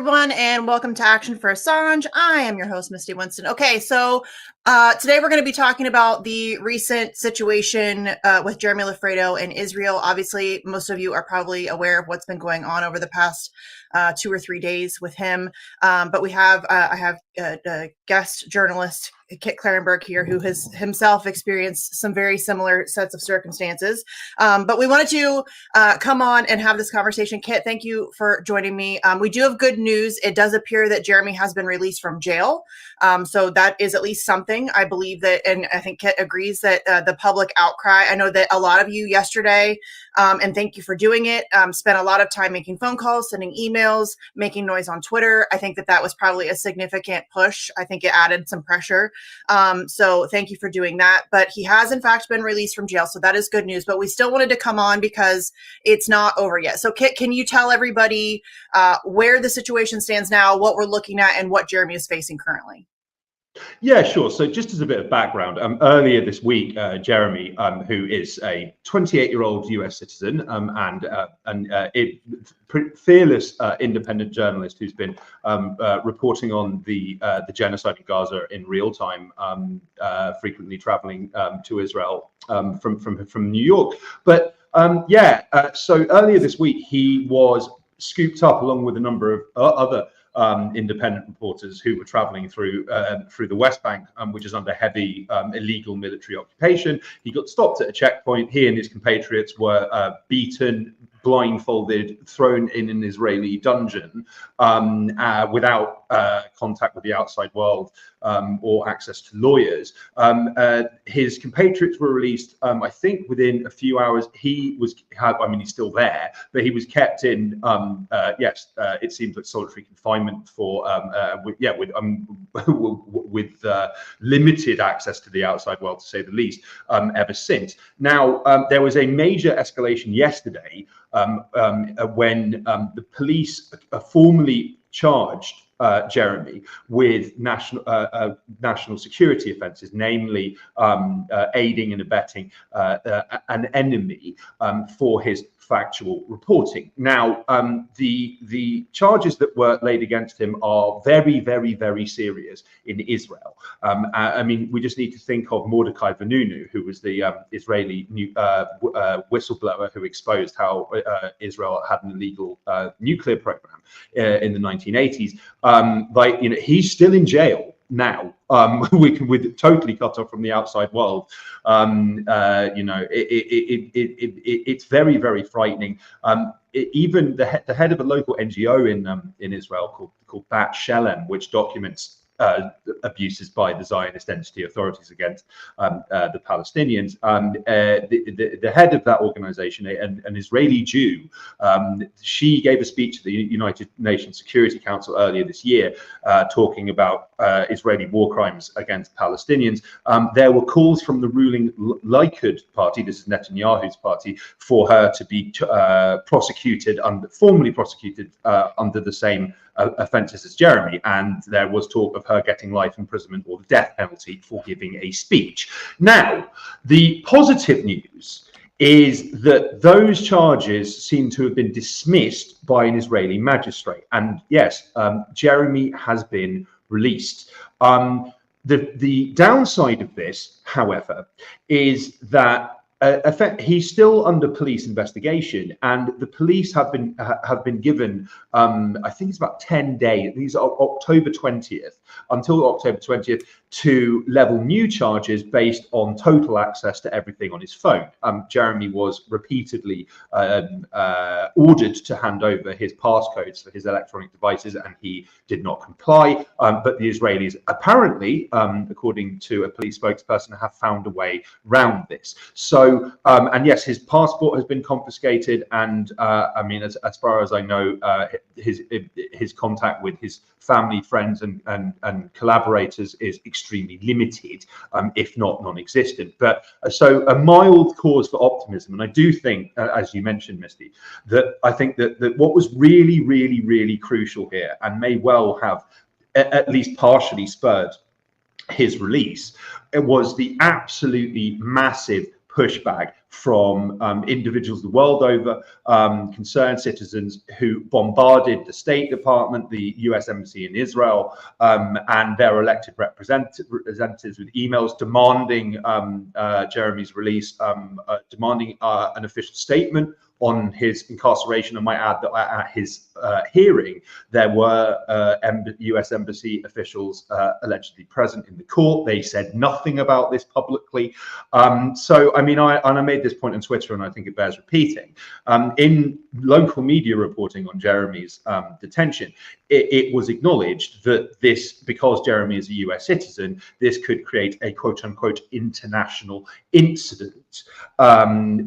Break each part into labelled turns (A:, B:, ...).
A: everyone, and welcome to Action for Assange. I am your host, Misty Winston. Okay, so today we're going to be talking about the recent situation with Jeremy Lafredo in Israel. Obviously, most of you are probably aware of what's been going on over the past 2 or 3 days with him. But I have a guest journalist, Kit Clarenberg here, who has himself experienced some very similar sets of circumstances. But we wanted to come on and have this conversation. Kit, thank you for joining me. We do have good news. It does appear that Jeremy has been released from jail. So that is at least something. I believe that, and I think Kit agrees that the public outcry, I know that a lot of you yesterday, and thank you for doing it, spent a lot of time making phone calls, sending emails, making noise on Twitter. I think that that was probably a significant push. I think it added some pressure. So thank you for doing that. But he has in fact been released from jail. So that is good news. But we still wanted to come on because it's not over yet. So Kit, can you tell everybody where the situation stands now, what we're looking at, and what Jeremy is facing currently?
B: Yeah, sure. So just as a bit of background, earlier this week, Jeremy, who is a 28-year-old US citizen fearless independent journalist who's been reporting on the genocide in Gaza in real time, frequently traveling to Israel from New York. But so earlier this week, he was scooped up along with a number of other independent reporters who were traveling through the West Bank, which is under heavy illegal military occupation. He got stopped at a checkpoint. He and his compatriots were beaten, blindfolded, thrown in an Israeli dungeon without contact with the outside world or access to lawyers. His compatriots were released, I think, within a few hours. He's still there, but he was kept in, it seems like solitary confinement for, with limited access to the outside world, to say the least, ever since. Now, there was a major escalation yesterday when the police formally charged Jeremy with national security offences, namely aiding and abetting an enemy for his factual reporting. Now, the charges that were laid against him are very, very, very serious in Israel. We just need to think of Mordecai Vanunu, who was the Israeli whistleblower who exposed how Israel had an illegal nuclear program in the 1980s. He's still in jail now, with totally cut off from the outside world. It's very, very frightening. Even the head of a local NGO in Israel called Bat Shelem, which documents abuses by the Zionist entity authorities against the Palestinians. The head of that organization, an Israeli Jew, she gave a speech to the United Nations Security Council earlier this year, talking about Israeli war crimes against Palestinians. There were calls from the ruling Likud party, this is Netanyahu's party, for her to be formally prosecuted under the same offences as Jeremy, and there was talk of her getting life imprisonment or the death penalty for giving a speech. Now, the positive news is that those charges seem to have been dismissed by an Israeli magistrate, and yes, Jeremy has been released. The downside of this, however, is that he's still under police investigation, and the police have been given, I think it's about 10 days. These are October 20th until October 20th to level new charges based on total access to everything on his phone. Jeremy was repeatedly ordered to hand over his passcodes for his electronic devices, and he did not comply. But the Israelis apparently, according to a police spokesperson, have found a way round this. So, and yes, his passport has been confiscated, and as far as I know, his contact with his family, friends, and collaborators is extremely limited, if not non-existent. But so a mild cause for optimism, and I do think, as you mentioned, Misty, that I think that what was really, really, really crucial here, and may well have at least partially spurred his release, it was the absolutely massive pushback from individuals the world over, concerned citizens who bombarded the State Department, the US Embassy in Israel, and their elected representatives with emails demanding Jeremy's release, demanding an official statement on his incarceration. I might add that at his hearing, there were US Embassy officials allegedly present in the court. They said nothing about this publicly. So, I mean, I made this point on Twitter, and I think it bears repeating. In local media reporting on Jeremy's detention, it was acknowledged that this, because Jeremy is a US citizen, this could create a quote-unquote international incident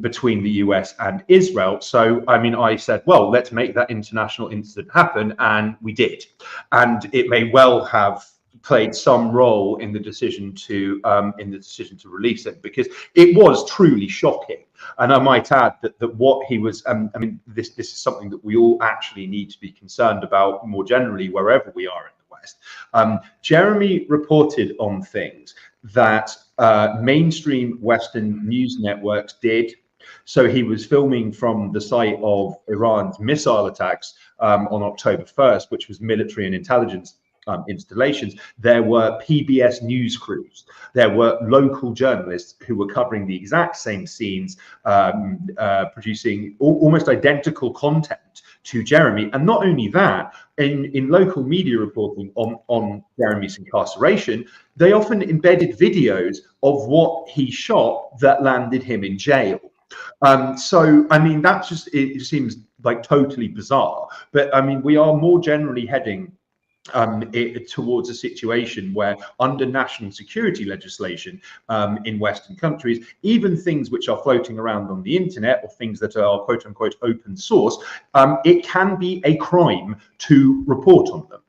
B: between the US and Israel. So, I mean, I said, well, let's make that international incident happen, and we did. And it may well have played some role in the decision to release it, because it was truly shocking. And I might add that what he was, I mean, this is something that we all actually need to be concerned about more generally, wherever we are in the West. Jeremy reported on things that mainstream Western news networks did. So he was filming from the site of Iran's missile attacks on October 1st, which was military and intelligence installations. There were PBS news crews. There were local journalists who were covering the exact same scenes, producing almost identical content to Jeremy. And not only that, in local media reporting on Jeremy's incarceration, they often embedded videos of what he shot that landed him in jail. So, I mean, that's just, it seems like totally bizarre. But I mean, we are more generally heading towards a situation where, under national security legislation in Western countries, even things which are floating around on the internet, or things that are quote unquote open source, it can be a crime to report on them.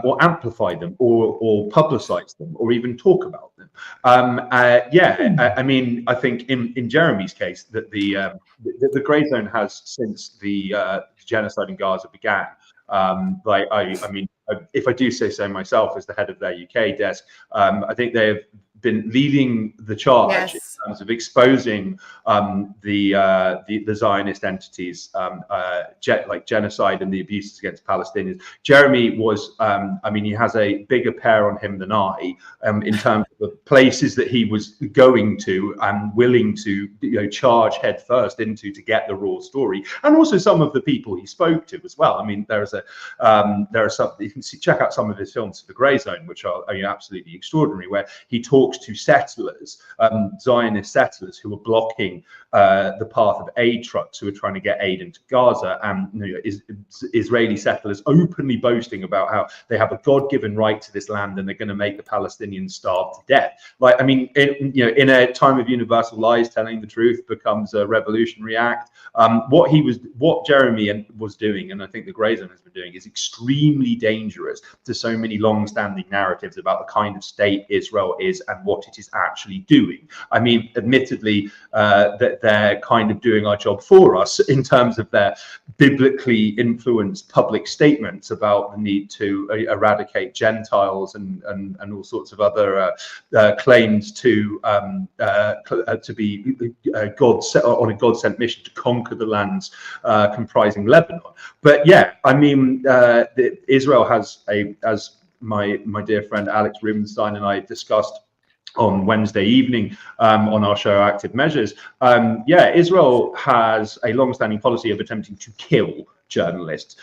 B: Or amplify them, or publicize them, or even talk about them. I mean, I think in Jeremy's case, that the grey zone has, since the genocide in Gaza began, I mean, if I do say so myself, as the head of their UK desk, I think they have been leading the charge, yes, in terms of exposing the Zionist entities, like genocide and the abuses against Palestinians. Jeremy was, I mean, he has a bigger pair on him than I, in terms of the places that he was going to and willing to, charge headfirst into to get the raw story, and also some of the people he spoke to as well. I mean, there are some, you can check out some of his films for the Grey Zone, which are, absolutely extraordinary, where he talks to settlers, Zionist settlers, who were blocking the path of aid trucks who were trying to get aid into Gaza, and Israeli settlers openly boasting about how they have a God-given right to this land and they're going to make the Palestinians starve to death. Like, I mean, in a time of universal lies, telling the truth becomes a revolutionary act. What Jeremy was doing, and I think the Grey Zone has been doing, is extremely dangerous to so many long-standing narratives about the kind of state Israel is and what it is actually doing. I mean, admittedly, that they're kind of doing our job for us in terms of their biblically influenced public statements about the need to eradicate Gentiles and all sorts of other claims to be on a God-sent mission to conquer the lands comprising Lebanon. But yeah, I mean, Israel has as my dear friend Alex Rubenstein and I discussed on Wednesday evening on our show Active Measures, Israel has a long-standing policy of attempting to kill journalists.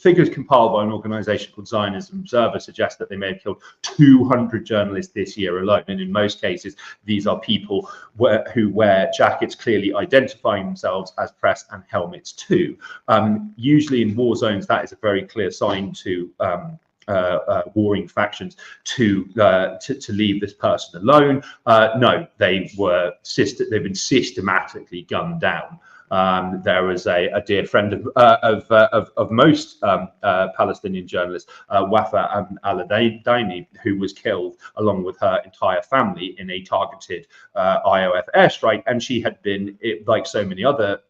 B: Figures compiled by an organization called Zionism Observer suggest that they may have killed 200 journalists this year alone, and in most cases these are people who wear jackets clearly identifying themselves as press, and helmets too. Usually in war zones, that is a very clear sign to warring factions to leave this person alone. No, they've been systematically gunned down. There was a dear friend of most Palestinian journalists, Wafa al-Adayni, who was killed along with her entire family in a targeted IOF airstrike, and she had been, like so many other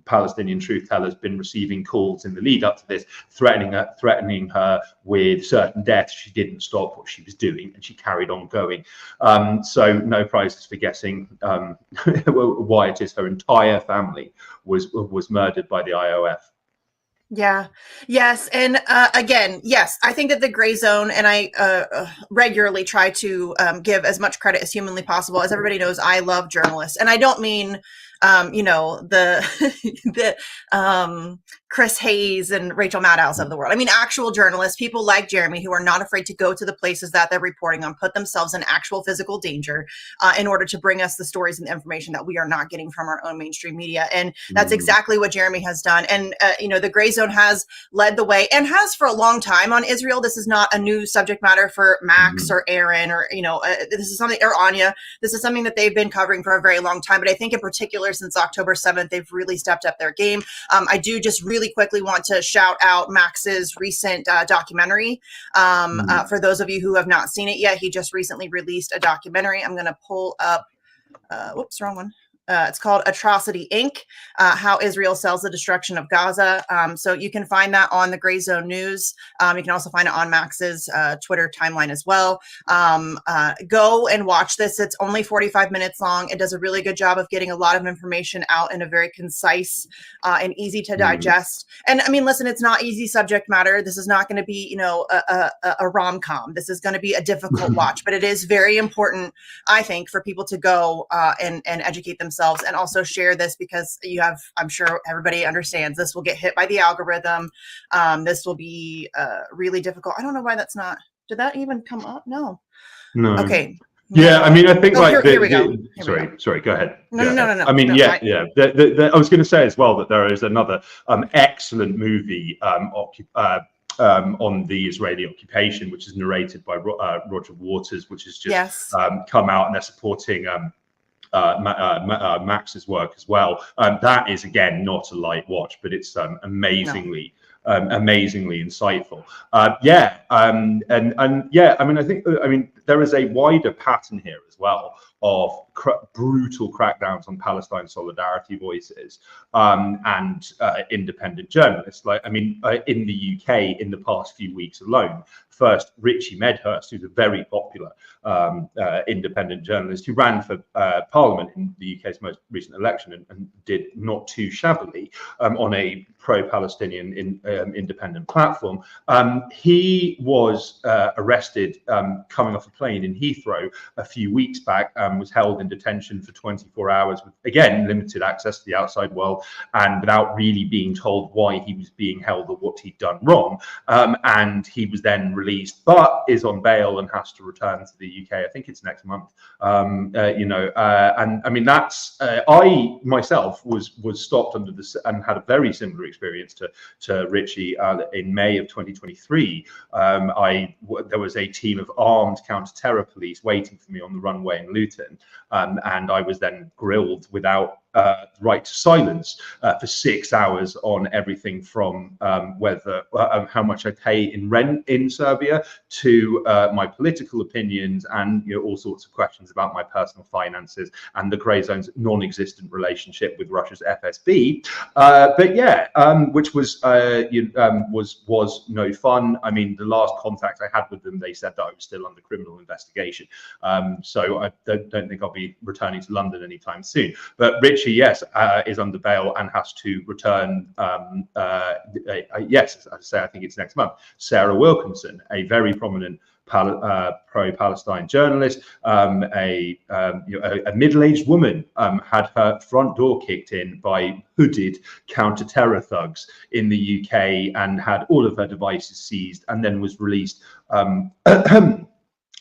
B: Palestinian truth tellers been receiving calls in the lead up to this, threatening her with certain death. She didn't stop what she was doing, and she carried on going. So no prizes for guessing why it is her entire family was murdered by the IOF.
A: Yeah. Yes. And again, yes, I think that the gray zone, and I regularly try to give as much credit as humanly possible. As everybody knows, I love journalists, and I don't mean the Chris Hayes and Rachel Maddows of the world. I mean actual journalists, people like Jeremy, who are not afraid to go to the places that they're reporting on, put themselves in actual physical danger in order to bring us the stories and the information that we are not getting from our own mainstream media. And that's exactly what Jeremy has done. And the gray zone has led the way, and has for a long time, on Israel. This is not a new subject matter for Max or Aaron, or this is something, or Anya. This is something that they've been covering for a very long time. But I think in particular, since October 7th, they've really stepped up their game. I do just really quickly want to shout out Max's recent documentary. For those of you who have not seen it yet, he just recently released a documentary. I'm going to pull up, whoops, wrong one. It's called Atrocity Inc., How Israel Sells the Destruction of Gaza. So you can find that on the Gray Zone News. You can also find it on Max's Twitter timeline as well. Go and watch this. It's only 45 minutes long. It does a really good job of getting a lot of information out in a very concise and easy to digest. And I mean, listen, it's not easy subject matter. This is not going to be, a rom-com. This is going to be a difficult watch, but it is very important, I think, for people to go and educate themselves, and also share this, because I'm sure everybody understands, this will get hit by the algorithm. This will be really difficult. I don't know why that's not, did that even come up? No. Okay.
B: Yeah, I mean, I think
A: here we go.
B: Sorry, go ahead.
A: No.
B: I mean, I was going to say as well that there is another excellent movie on the Israeli occupation, which is narrated by Roger Waters, which has just come out, and they're supporting Max's work as well. That is, again, not a light watch, but it's amazingly insightful. I mean, there is a wider pattern here as well of brutal crackdowns on Palestine solidarity voices and independent journalists. In the UK, in the past few weeks alone, first Richie Medhurst, who's a very popular independent journalist who ran for Parliament in the UK's most recent election and did not too shabbily on a pro-Palestinian independent platform. He was arrested coming off a plane in Heathrow a few weeks back, was held in detention for 24 hours with, again, limited access to the outside world, and without really being told why he was being held or what he'd done wrong. And he was then released, but is on bail and has to return to the UK. I think it's next month. And I mean, that's I myself was stopped under this and had a very similar experience to Richie in May of 2023. There was a team of armed counter-terror police waiting for me on the runway in Luton, and I was then grilled without right to silence for 6 hours on everything from whether how much I pay in rent in Serbia to my political opinions, and all sorts of questions about my personal finances and the grey zone's non-existent relationship with Russia's FSB. Which was no fun. I mean, the last contact I had with them, they said that I was still under criminal investigation. So I don't think I'll be returning to London anytime soon. But Richie, yes, is under bail and has to return. Yes, as I say, I think it's next month. Sarah Wilkinson, a very prominent pro-Palestine journalist, a middle-aged woman, had her front door kicked in by hooded counter-terror thugs in the UK and had all of her devices seized, and then was released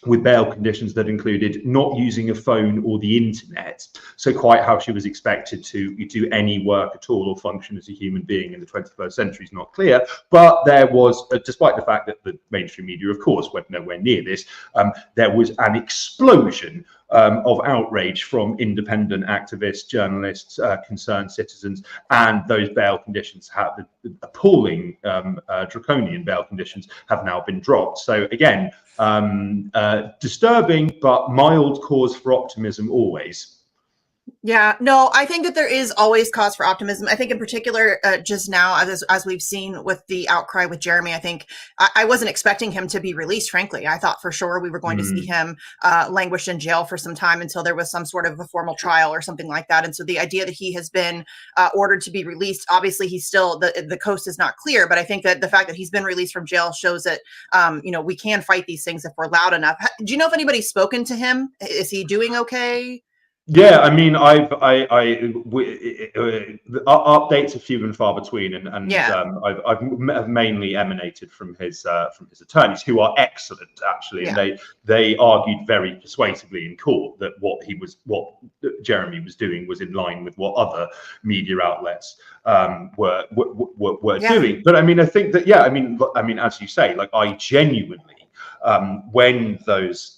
B: with bail conditions that included not using a phone or the internet. So quite how she was expected to do any work at all or function as a human being in the 21st century is not clear. But there was, despite the fact that the mainstream media, of course, went nowhere near this, there was an explosion of outrage from independent activists, journalists, concerned citizens, and those bail conditions have appalling draconian bail conditions have now been dropped. So again, disturbing, but mild cause for optimism always.
A: Yeah, no, I think that there is always cause for optimism. I think in particular, just now, as we've seen with the outcry with Jeremy, I think I wasn't expecting him to be released, frankly. I thought for sure we were going to see him languish in jail for some time until there was some sort of a formal trial or something like that. And so the idea that he has been ordered to be released, obviously he's still, the coast is not clear, but I think that the fact that he's been released from jail shows that, we can fight these things if we're loud enough. Do you know if anybody's spoken to him? Is he doing okay?
B: Yeah, I mean, updates are few and far between, and
A: Yeah.
B: I've mainly emanated from his attorneys, who are excellent actually, and
A: Yeah.
B: they argued very persuasively in court that what Jeremy was doing was in line with what other media outlets were
A: Yeah.
B: doing. But I mean, I think that I mean, as you say, like I genuinely, when those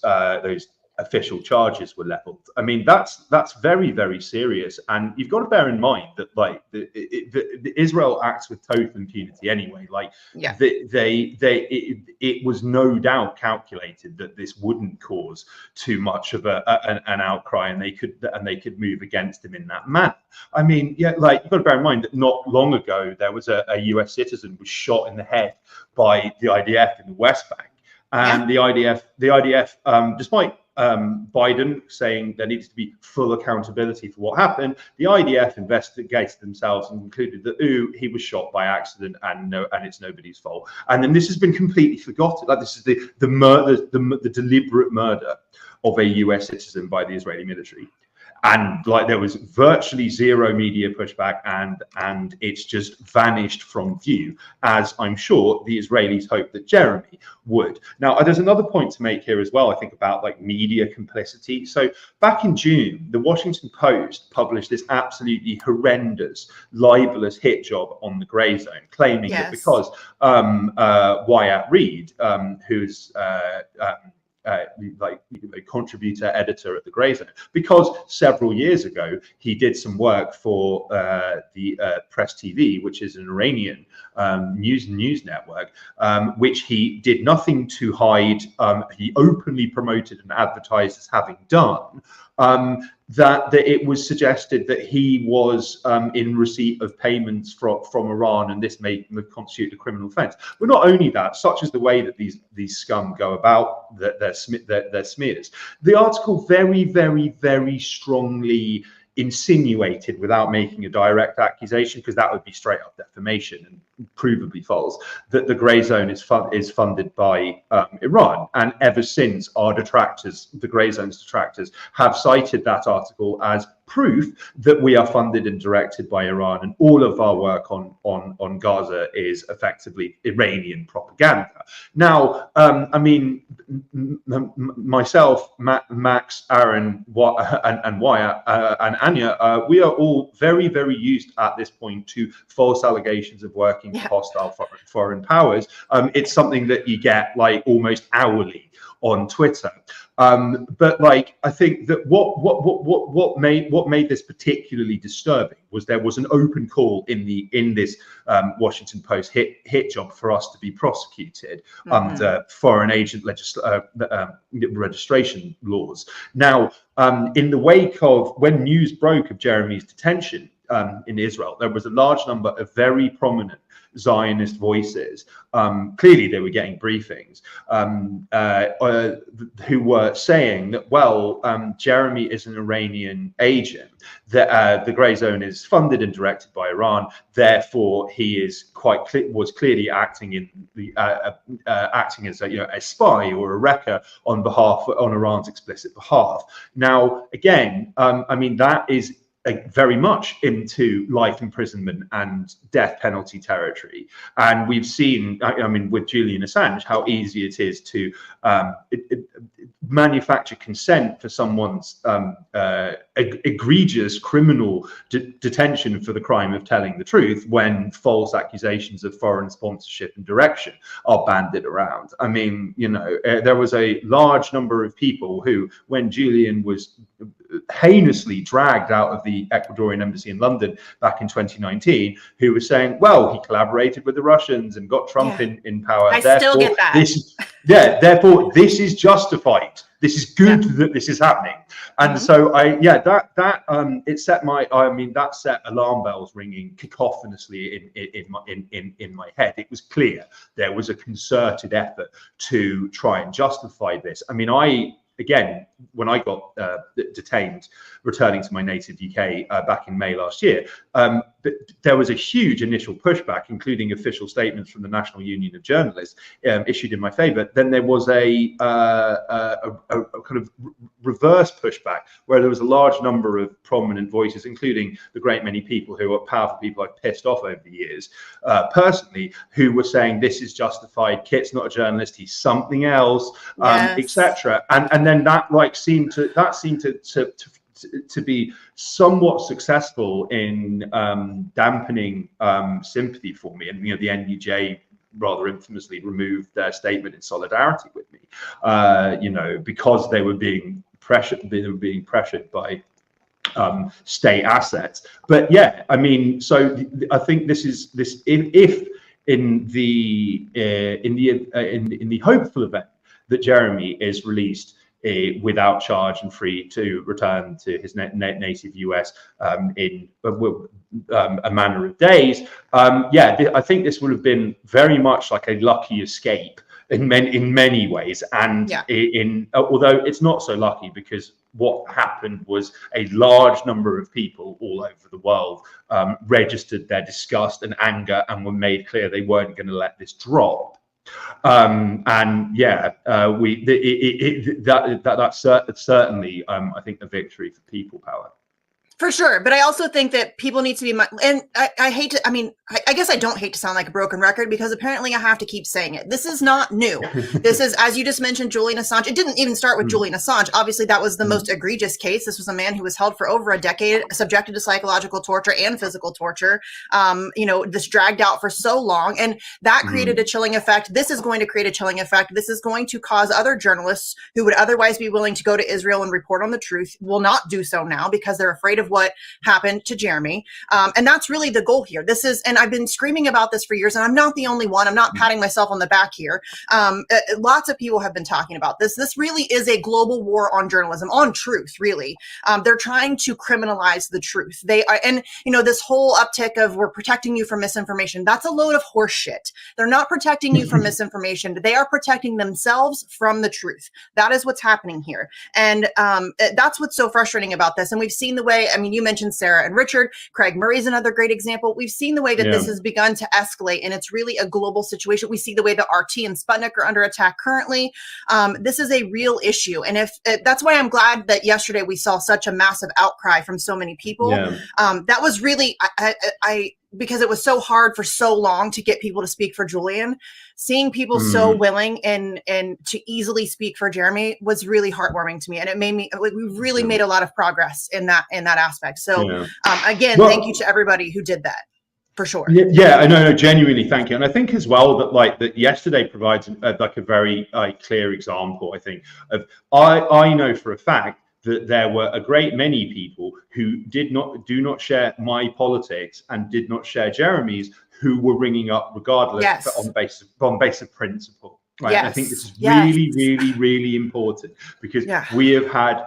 B: official charges were leveled. I mean, that's very, very serious, and you've got to bear in mind that like the Israel acts with total impunity anyway. Like,
A: Yeah.
B: it was no doubt calculated that this wouldn't cause too much of an outcry, and they could move against him in that manner. I mean, yeah, like you've got to bear in mind that not long ago there was a US citizen was shot in the head by the IDF in the West Bank. And the IDF, despite Biden saying there needs to be full accountability for what happened, the IDF investigated themselves and concluded that he was shot by accident and it's nobody's fault. And then this has been completely forgotten. Like this is the murder, the deliberate murder of a US citizen by the Israeli military. And like there was virtually zero media pushback, and it's just vanished from view, as I'm sure the Israelis hope that Jeremy would. Now, there's another point to make here as well, I think, about like media complicity. So back in June, the Washington Post published this absolutely horrendous, libelous hit job on the Grey Zone, claiming that because Wyatt Reed, who's contributor editor at the Grey Zone, because several years ago he did some work for the Press TV, which is an Iranian news network, which he did nothing to hide. He openly promoted and advertised as having done. That it was suggested that he was in receipt of payments from Iran, and this may constitute a criminal offence. But not only that, such is the way that these scum go about their smears. The article very, very, very strongly insinuated, without making a direct accusation, because that would be straight up defamation and provably false, that the Grey Zone is funded by Iran. And ever since, our detractors, the Grey Zone's detractors, have cited that article as proof that we are funded and directed by Iran, and all of our work on Gaza is effectively Iranian propaganda. Now, I mean, myself, Max, Aaron, and Wyatt, and Anya, we are all very, very used at this point to false allegations of working for hostile foreign powers. It's something that you get like almost hourly on Twitter. But like, I think that what made this particularly disturbing was there was an open call in this Washington Post hit job for us to be prosecuted under foreign agent registration laws. Now, in the wake of when news broke of Jeremy's detention in Israel, there was a large number of very prominent Zionist voices. Clearly they were getting briefings, who were saying that, well, Jeremy is an Iranian agent, that the Grey Zone is funded and directed by Iran, therefore he is was clearly acting in the acting as a spy or a wrecker on Iran's explicit behalf. Now, again, I mean, that is very much into life imprisonment and death penalty territory. And we've seen, I mean, with Julian Assange, how easy it is to manufacture consent for someone's egregious criminal detention for the crime of telling the truth, when false accusations of foreign sponsorship and direction are banded around. I mean, there was a large number of people who, when Julian was heinously dragged out of the Ecuadorian embassy in London back in 2019, who were saying, well, he collaborated with the Russians and got Trump in power.
A: I still get that.
B: Yeah, therefore this is justified. This is good that this is happening. And so it set that set alarm bells ringing cacophonously in my head. It was clear there was a concerted effort to try and justify this. I mean, again, when I got detained returning to my native UK back in May last year, there was a huge initial pushback, including official statements from the National Union of Journalists issued in my favour. Then there was a kind of reverse pushback, where there was a large number of prominent voices, including the great many people who are powerful people I've pissed off over the years, personally, who were saying this is justified. Kit's not a journalist; he's something else, etc. And then that seemed to be somewhat successful in dampening sympathy for me. And the NUJ rather infamously removed their statement in solidarity with me, because they were being pressured by state assets. But yeah, I mean, so I think if in the hopeful event that Jeremy is released without charge and free to return to his native US in a manner of days, I think this would have been very much like a lucky escape in many ways. And although it's not so lucky, because what happened was a large number of people all over the world registered their disgust and anger and were made clear they weren't going to let this drop. That's certainly I think a victory for people power.
A: For sure. But I also think that people need to be, and I hate to, I guess I don't hate to sound like a broken record, because apparently I have to keep saying it. This is not new. This is, as you just mentioned, Julian Assange. It didn't even start with Julian Assange. Obviously, that was the most egregious case. This was a man who was held for over a decade, subjected to psychological torture and physical torture. This dragged out for so long, and that created a chilling effect. This is going to create a chilling effect. This is going to cause other journalists who would otherwise be willing to go to Israel and report on the truth will not do so now, because they're afraid of what happened to Jeremy. And that's really the goal here. This is, and I've been screaming about this for years, and I'm not the only one. I'm not patting myself on the back here. Lots of people have been talking about this. This really is a global war on journalism, on truth, really. They're trying to criminalize the truth. They are, and this whole uptick of we're protecting you from misinformation, that's a load of horse shit. They're not protecting you from misinformation. They are protecting themselves from the truth. That is what's happening here. And that's what's so frustrating about this. And we've seen the way, you mentioned Sarah and Richard. Craig Murray's another great example. We've seen the way that this has begun to escalate, and it's really a global situation. We see the way that RT and Sputnik are under attack currently. This is a real issue. And if that's why I'm glad that yesterday we saw such a massive outcry from so many people. That was really, because it was so hard for so long to get people to speak for Julian, seeing people so willing and to easily speak for Jeremy was really heartwarming to me. And it made me, we really made a lot of progress in that aspect. So again, thank you to everybody who did that, for sure.
B: I know, genuinely thank you. And I think as well that yesterday provides a very clear example, I think, of, I know for a fact that there were a great many people who do not share my politics and did not share Jeremy's, who were ringing up regardless, on the basis of principle. Right. And I think this is really important, because we have had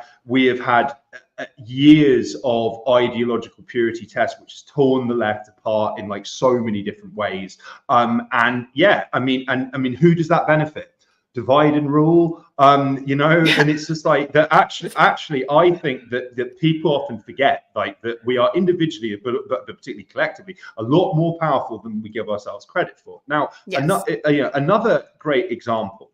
B: years of ideological purity tests, which has torn the left apart in so many different ways. And who does that benefit? Divide and rule, and it's just that actually I think that people often forget that we are individually, but particularly collectively, a lot more powerful than we give ourselves credit for. Now, another great example,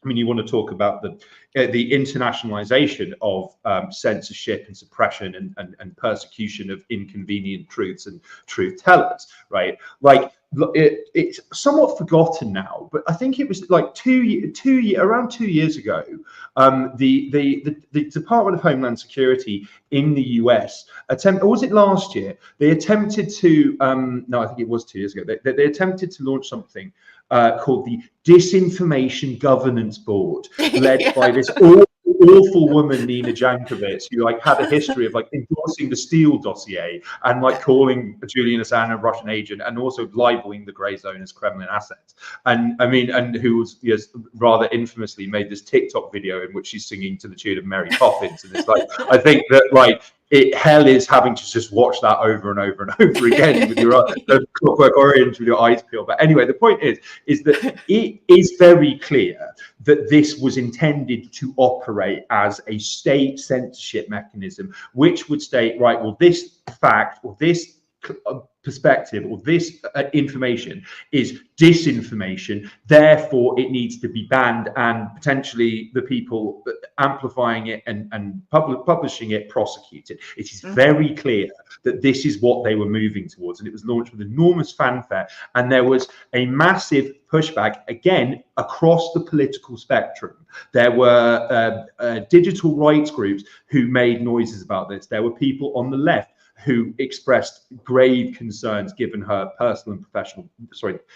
B: you want to talk about the internationalization of censorship and suppression and persecution of inconvenient truths and truth tellers, right? It's somewhat forgotten now, but I think it was around 2 years ago, the Department of Homeland Security in the US or was it last year? They attempted to, no, I think it was 2 years ago. They attempted to launch something called the Disinformation Governance Board, led by this awful woman Nina Jankovic, who like had a history of like endorsing the Steele dossier and like calling Julian Assange a Russian agent, and also libeling the grey zone as Kremlin assets. And I mean, and who was, yes, rather infamously made this TikTok video in which she's singing to the tune of Mary Poppins. And it's like, I think that like hell is having to just watch that over and over and over again with your Clockwork Orange with your eyes peeled. But anyway, the point is that it is very clear that this was intended to operate as a state censorship mechanism, which would state, right, well, this fact or this perspective or this information is disinformation, therefore it needs to be banned, and potentially the people amplifying it and publishing it prosecuted. It is very clear that this is what they were moving towards, and it was launched with enormous fanfare, and there was a massive pushback again across the political spectrum. There were digital rights groups who made noises about this. There were people on the left who expressed grave concerns, given her personal and professional,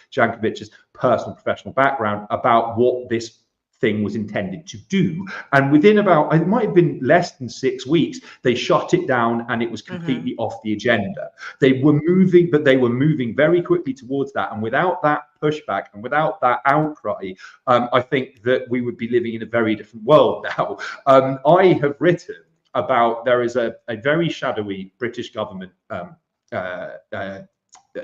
B: Jankovic's personal professional background, about what this thing was intended to do. And within about, it might have been less than 6 weeks, they shut it down and it was completely off the agenda. They were moving, but they were moving very quickly towards that. And without that pushback and without that outcry, I think that we would be living in a very different world now. I have written about, there is a very shadowy British government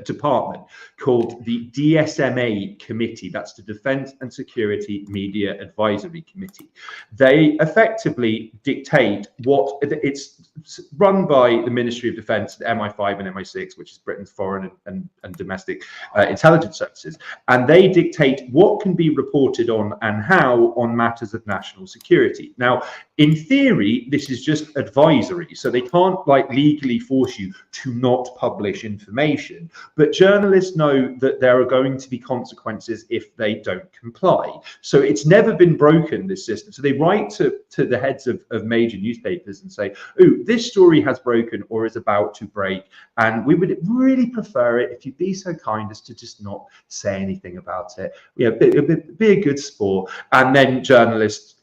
B: department called the DSMA Committee. That's the Defence and Security Media Advisory Committee. They effectively dictate what, it's run by the Ministry of Defence, MI5 and MI6, which is Britain's foreign and domestic intelligence services, and they dictate what can be reported on and how on matters of national security. Now, in theory, this is just advisory, so they can't like legally force you to not publish information, but journalists know that there are going to be consequences if they don't comply. So it's never been broken, this system. So they write to the heads of major newspapers and say, "Ooh, this story has broken or is about to break, and we would really prefer it if you'd be so kind as to just not say anything about it. Yeah, be a good sport." And then journalists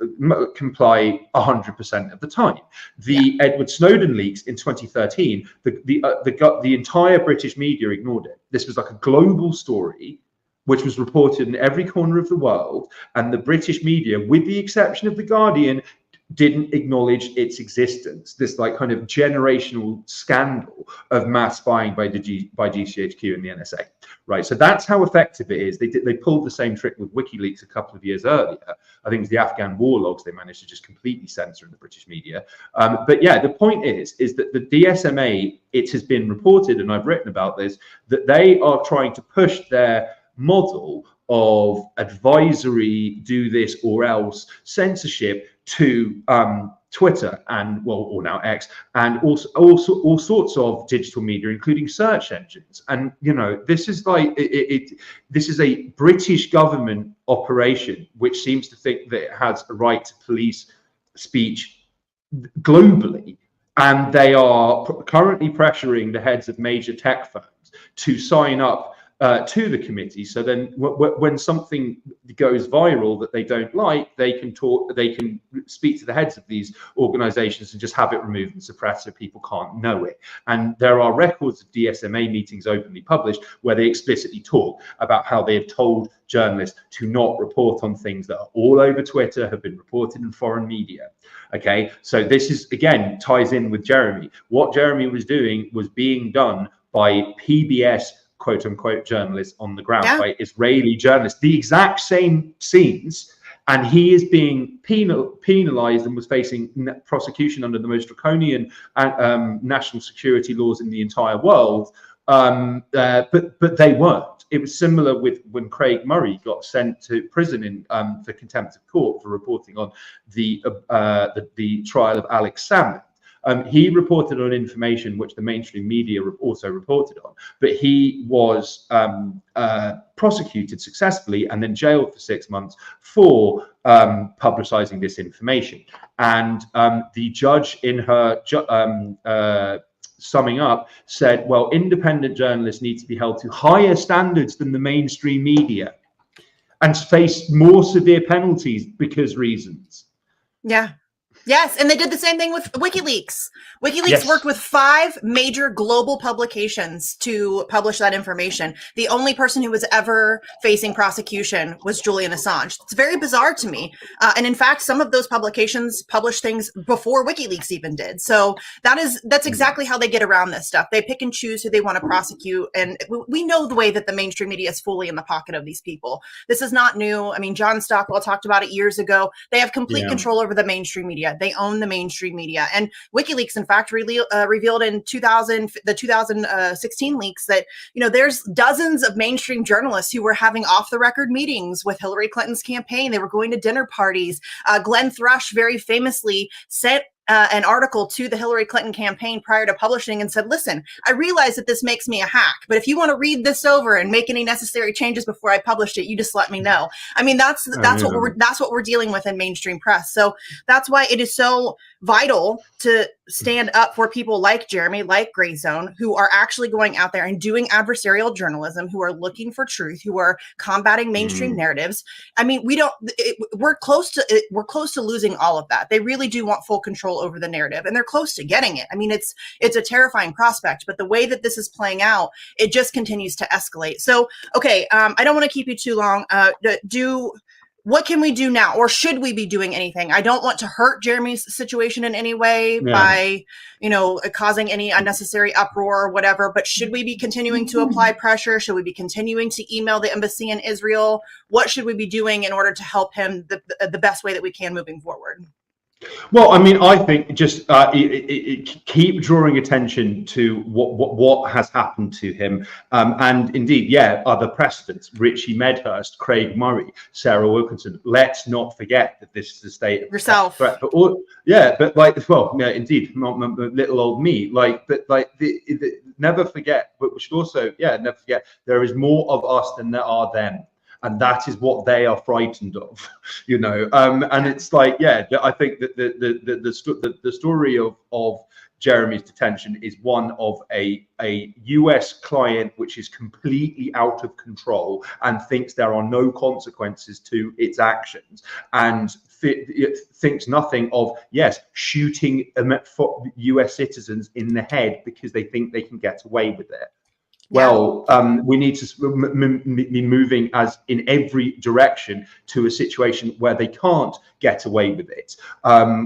B: comply 100% of the time. The Edward Snowden leaks in 2013, the entire British media ignored it. This was like a global story which was reported in every corner of the world, and the British media, with the exception of The Guardian, didn't acknowledge its existence. This like kind of generational scandal of mass spying by GCHQ and the NSA, right? So that's how effective it is. They pulled the same trick with WikiLeaks a couple of years earlier. I think it was the Afghan war logs they managed to just completely censor in the British media. But yeah, the point is that the DSMA, it has been reported, and I've written about this, that they are trying to push their model of advisory, do this or else censorship to Twitter and, well, or now X, and also all sorts of digital media, including search engines. And you know, this is like this is a British government operation which seems to think that it has a right to police speech globally, and they are currently pressuring the heads of major tech firms to sign up to the committee. So then when something goes viral that they don't like, they can speak to the heads of these organizations and just have it removed and suppressed so people can't know it. And there are records of DSMA meetings openly published where they explicitly talk about how they have told journalists to not report on things that are all over Twitter, have been reported in foreign media. Okay, so this is, again, ties in with Jeremy. What Jeremy was doing was being done by PBS quote unquote journalists on the ground, by Israeli journalists, the exact same scenes, and he is being penalized and was facing prosecution under the most draconian national security laws in the entire world. But they weren't. It was similar with when Craig Murray got sent to prison for contempt of court for reporting on the trial of Alex Salmond. He reported on information which the mainstream media also reported on, but he was prosecuted successfully and then jailed for 6 months for publicizing this information. And the judge, in her summing up, said, well, independent journalists need to be held to higher standards than the mainstream media and face more severe penalties because reasons.
A: Yeah. Yes, and they did the same thing with WikiLeaks. WikiLeaks
B: Yes.
A: worked with 5 major global publications to publish that information. The only person who was ever facing prosecution was Julian Assange. It's very bizarre to me. And in fact, some of those publications published things before WikiLeaks even did. So that's exactly how they get around this stuff. They pick and choose who they want to prosecute. And we know the way that the mainstream media is fully in the pocket of these people. This is not new. I mean, John Stockwell talked about it years ago. They have complete control over the mainstream media. They own the mainstream media. And WikiLeaks, in fact, revealed in 2016 leaks that, there's dozens of mainstream journalists who were having off-the-record meetings with Hillary Clinton's campaign. They were going to dinner parties. Glenn Thrush very famously sent an article to the Hillary Clinton campaign prior to publishing and said, listen, I realize that this makes me a hack, but if you want to read this over and make any necessary changes before I published it, you just let me know. I mean, that's what we're dealing with in mainstream press. So that's why it is so vital to stand up for people like Jeremy, like Gray Zone, who are actually going out there and doing adversarial journalism, who are looking for truth, who are combating mainstream narratives. I mean, we're close to losing all of that. They really do want full control over the narrative, and they're close to getting it. I mean, it's a terrifying prospect, but the way that this is playing out, it just continues to escalate. So, okay, I don't want to keep you too long. What can we do now, or should we be doing anything? I don't want to hurt Jeremy's situation in any way by, causing any unnecessary uproar or whatever, but should we be continuing to apply pressure? Should we be continuing to email the embassy in Israel? What should we be doing in order to help him the best way that we can moving forward?
B: Well, I mean, I think just keep drawing attention to what has happened to him, and indeed, other precedents: Richie Medhurst, Craig Murray, Sarah Wilkinson. Let's not forget that this is a state of
A: yourself.
B: Threat. But indeed, little old me. Never forget. But we should also, never forget there is more of us than there are them. And that is what they are frightened of, and it's I think that the story of Jeremy's detention is one of a US client which is completely out of control and thinks there are no consequences to its actions, and it thinks nothing of shooting US citizens in the head because they think they can get away with it. Well, we need to be moving as in every direction to a situation where they can't get away with it,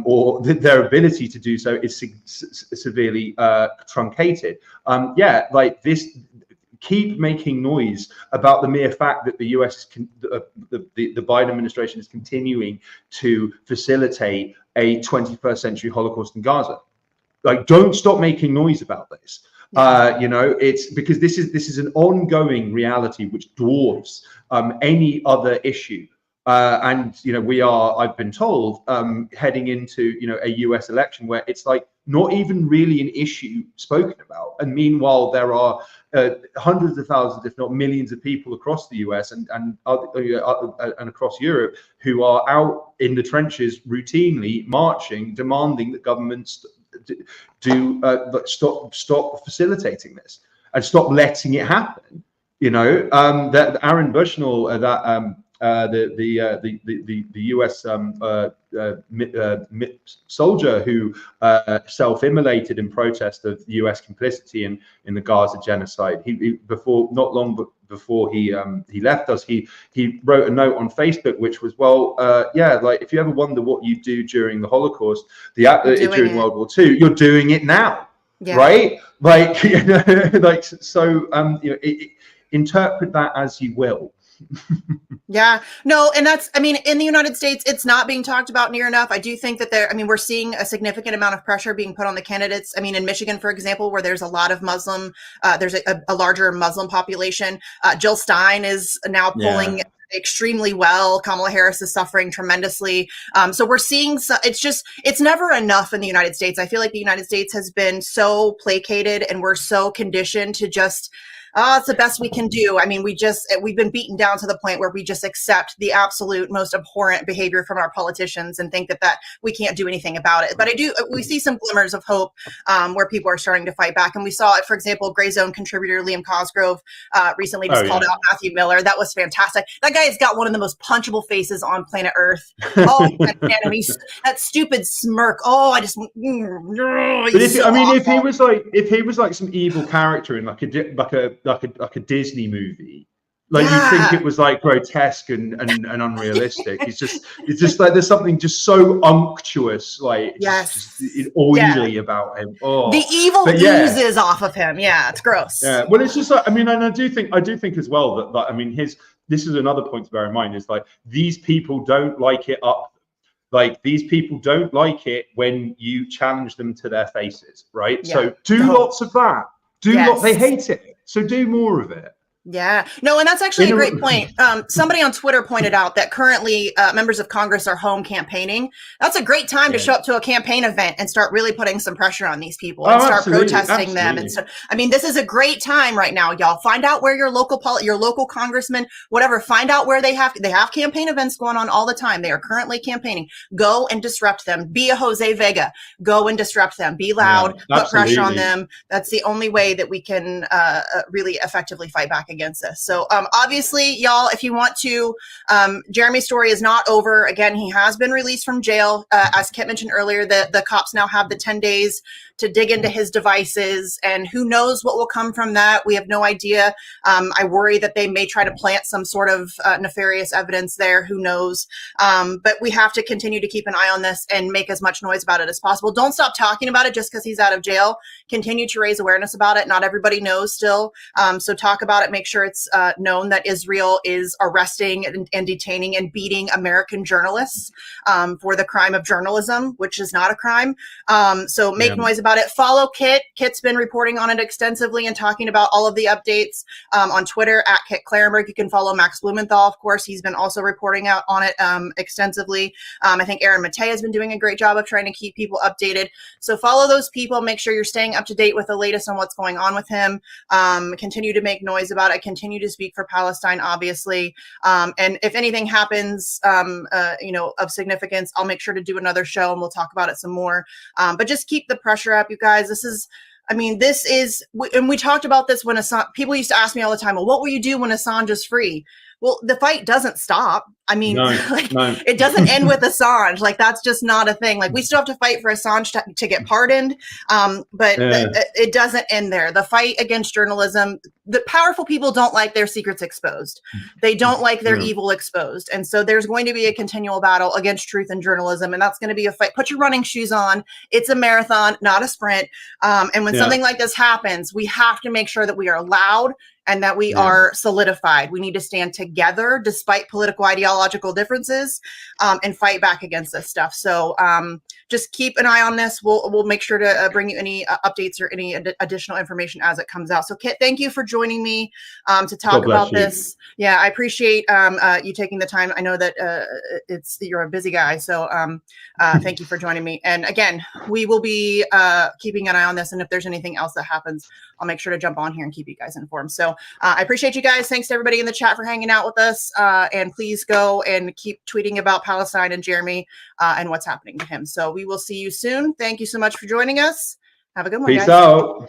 B: or their ability to do so is severely truncated. This. Keep making noise about the mere fact that the US, the Biden administration is continuing to facilitate a 21st century Holocaust in Gaza. Don't stop making noise about this. It's because this is an ongoing reality which dwarfs any other issue. I've been told, heading into, a US election where it's not even really an issue spoken about. And meanwhile, there are hundreds of thousands, if not millions of people across the US and across Europe who are out in the trenches routinely marching, demanding that governments stop facilitating this and stop letting it happen. That Aaron Bushnell, the US soldier who self-immolated in protest of US complicity in the Gaza genocide. Not long before he left us, he wrote a note on Facebook which was, if you ever wonder what you do during the Holocaust, during World War II, you're doing it now, right? Interpret that as you will.
A: And that's, in the United States, it's not being talked about near enough. I do think that we're seeing a significant amount of pressure being put on the candidates. In Michigan, for example, where there's a lot of Muslim, there's a larger Muslim population. Jill Stein is now polling extremely well. Kamala Harris is suffering tremendously. So we're seeing, it's never enough in the United States. I feel like the United States has been so placated and we're so conditioned to just Oh, it's the best we can do. I mean, we've been beaten down to the point where we just accept the absolute most abhorrent behavior from our politicians and think that we can't do anything about it. But we see some glimmers of hope where people are starting to fight back. And we saw it, for example, Gray Zone contributor Liam Cosgrove recently just called out Matthew Miller. That was fantastic. That guy has got one of the most punchable faces on planet Earth. Oh, that stupid smirk. Oh, I just.
B: But if he was like some evil character in like a Disney movie, like you think it was like grotesque and unrealistic. It's just like there's something just so unctuous, like just oily about him. Oh,
A: the evil oozes off of him. Yeah, it's gross.
B: Yeah, well, it's just like, I mean, and I do think as well that I mean, this is another point to bear in mind, is like these people don't like it up. Like these people don't like it when you challenge them to their faces, right? Yeah. So do lots of that. They hate it. So do more of it.
A: Yeah, no, and that's actually a great point. Somebody on Twitter pointed out that currently members of Congress are home campaigning. That's a great time to show up to a campaign event and start really putting some pressure on these people and start protesting them. And so, I mean, this is a great time right now, y'all. Find out where your local congressman, whatever, find out where they have campaign events going on all the time. They are currently campaigning. Go and disrupt them. Be a Jose Vega. Go and disrupt them. Be loud. Put pressure on them. That's the only way that we can really effectively fight back against this. So obviously, y'all, if you want to, Jeremy's story is not over. Again, he has been released from jail. As Kit mentioned earlier, the cops now have the 10 days to dig into his devices, and who knows what will come from that. We have no idea. I worry that they may try to plant some sort of nefarious evidence there. Who knows? But we have to continue to keep an eye on this and make as much noise about it as possible. Don't stop talking about it just because he's out of jail. Continue to raise awareness about it. Not everybody knows still. So talk about it. Make sure it's known that Israel is arresting and detaining and beating American journalists for the crime of journalism, which is not a crime. So make noise about it. Follow Kit. Kit's been reporting on it extensively and talking about all of the updates on Twitter at Kit Clarenberg. You can follow Max Blumenthal, of course. He's been also reporting out on it extensively. I think Aaron Matei has been doing a great job of trying to keep people updated. So follow those people. Make sure you're staying up to date with the latest on what's going on with him. Continue to make noise about it. Continue to speak for Palestine, obviously. And if anything happens, of significance, I'll make sure to do another show and we'll talk about it some more. But just keep the pressure up, you guys. And we talked about this when Assange, people used to ask me all the time, well, what will you do when Assange is free? Well, the fight doesn't stop. I mean, it doesn't end with Assange. Like, that's just not a thing. Like, we still have to fight for Assange to get pardoned. But it doesn't end there. The fight against journalism, the powerful people don't like their secrets exposed. They don't like their evil exposed. And so there's going to be a continual battle against truth and journalism. And that's going to be a fight. Put your running shoes on. It's a marathon, not a sprint. And when something like this happens, we have to make sure that we are loud and that we are solidified. We need to stand together despite political ideological differences and fight back against this stuff. So just keep an eye on this. We'll make sure to bring you any updates or any additional information as it comes out. So Kit, thank you for joining me to talk about this. Yeah, I appreciate you taking the time. I know that you're a busy guy. So thank you for joining me. And again, we will be keeping an eye on this. And if there's anything else that happens, I'll make sure to jump on here and keep you guys informed. So I appreciate you guys. Thanks to everybody in the chat for hanging out with us. And please go and keep tweeting about Palestine and Jeremy and what's happening to him. So we will see you soon. Thank you so much for joining us. Have a good one, guys.
B: Peace out.